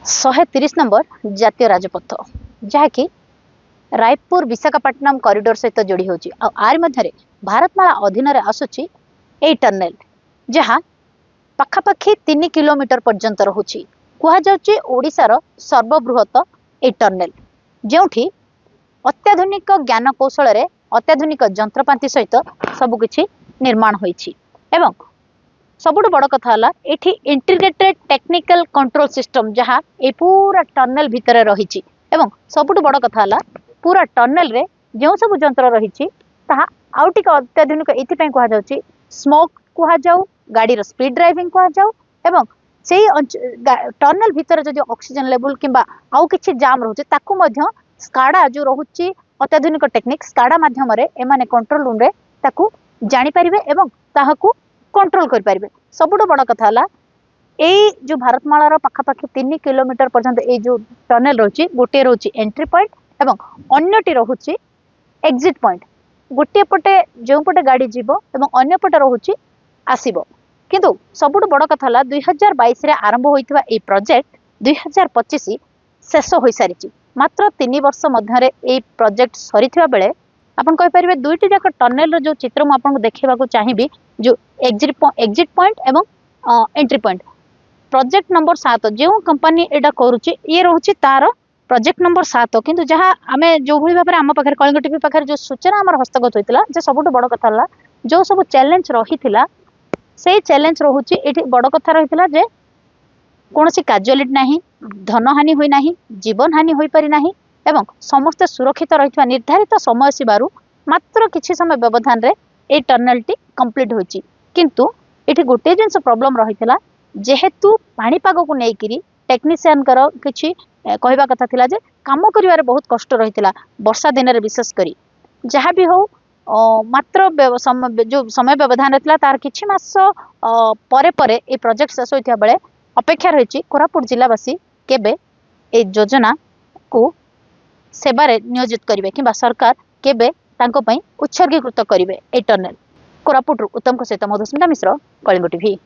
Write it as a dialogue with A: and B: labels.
A: 130 number जातीय राजपथ जहाँकि Raipur Visakhapatnam corridor सहित जोड़ी होची आर मध्य भारतमाला अधीन आसूची ए टर्नेल जहाँ पखापाखि 3 किलोमीटर पर्यंत रहुची कहुच्छे ओडिशार सर्वबृहत ए टर्नेल जोठी अत्याधुनिक ज्ञान कौशल अत्याधुनिक जंत्रपाति सहित सबकिछि निर्माण होईछि एवं सबुठ बड़ कथा ये इंटीग्रेटेड टेक्निकल कंट्रोल सिस्टम जहाँ ए पूरा टर्नेल भितर रही सबुठ बड़ कथा पूरा टर्नेल रे जो सब जंत्र रही आउ टिके अत्याधुनिक ये कहुच्छे स्मोक कहुँ गाड़ी स्पीड ड्राइविंग कहुँ एवं से टर्नेल भितर जो ऑक्सीजन लेवल किंबा आउ किछि जाम रोचे ताकू स्काडा जो रोचे अत्याधुनिक टेक्निक स्काडा माध्यम एमाने कंट्रोल रूम रे ताकू जानी परिबे एवं ताहाकू कंट्रोल कर पारिबे सबुठ बड़ कथा यही जो भारतमालार पाखापाखि 3 किलोमीटर पर्यंत ये जो टर्नेल रोचे गोटे रोचे एंट्री पॉइंट एवं अन्यटी रोचे एग्जिट पॉइंट गोटे पटे जो पटे गाड़ी जीव एवं अन्य पटे रोचे आसीबो किंतु सबुठ बड़ कथा 2022 रे आरंभ होइथिबा ए प्रोजेक्ट 2025 शेष हो सारी मात्र 3 वर्ष मध्य ए प्रोजेक्ट सरीथिबा बेले आपन कहि परिबे दुईटी जाक टर्नेल रो जो चित्र मु आपन देखैबाकू चाहिबी जो एग्जिट पॉइंट एवं एंट्री पॉइंट प्रोजेक्ट नंबर 7 जो कंपनी एडा करूची ये रोची तार प्रोजेक्ट नंबर 7 किंतु जहाँ आमे जो भली भाबरे आम पाखरे कलिंग टीवी पाखरे जो सूचना हमर हस्तगत होइतिला जे सबुठ बड़ कथा जो सब चैलेंज रहिथिला से चैलेंज रोची एठी बड़ कथा रहिथिला जे कोनोसी कैजुअलिटी नाही धन हानि होई नाही जीवन हानि होई परि नाही एवं समस्त सुरक्षित रहिथिबा निर्धारित समय सीबारु मात्र किछि समय व्यवधान रे ए टर्नेल टी कंप्लीट होची किंतु एठी गोटे जिंस प्रॉब्लम रहिथिला जेहेतु पाणीपाग को लेकिन टेक्नीशियन कर किछि कहवा कथा थिला जे काम करिवारे बहुत कष्ट रहिथिला वर्षा दिन रे विशेष करी जहाँ भी हो मात्र जो समय व्यवधान रहिथिला तार किछि मास परे परे ए प्रोजेक्ट शेष होइथिया बेले अपेक्षा रहिछि कोरापुट जिलावासी केबे ए योजना को सेवारे नियोजित करिवे किंबा सरकार केबे तांको पई उत्सर्गीकृत करिवे ए टर्नेल कोरापुट उत्तम को सहित मधुस्मिता मिश्र कलिंग टीवी।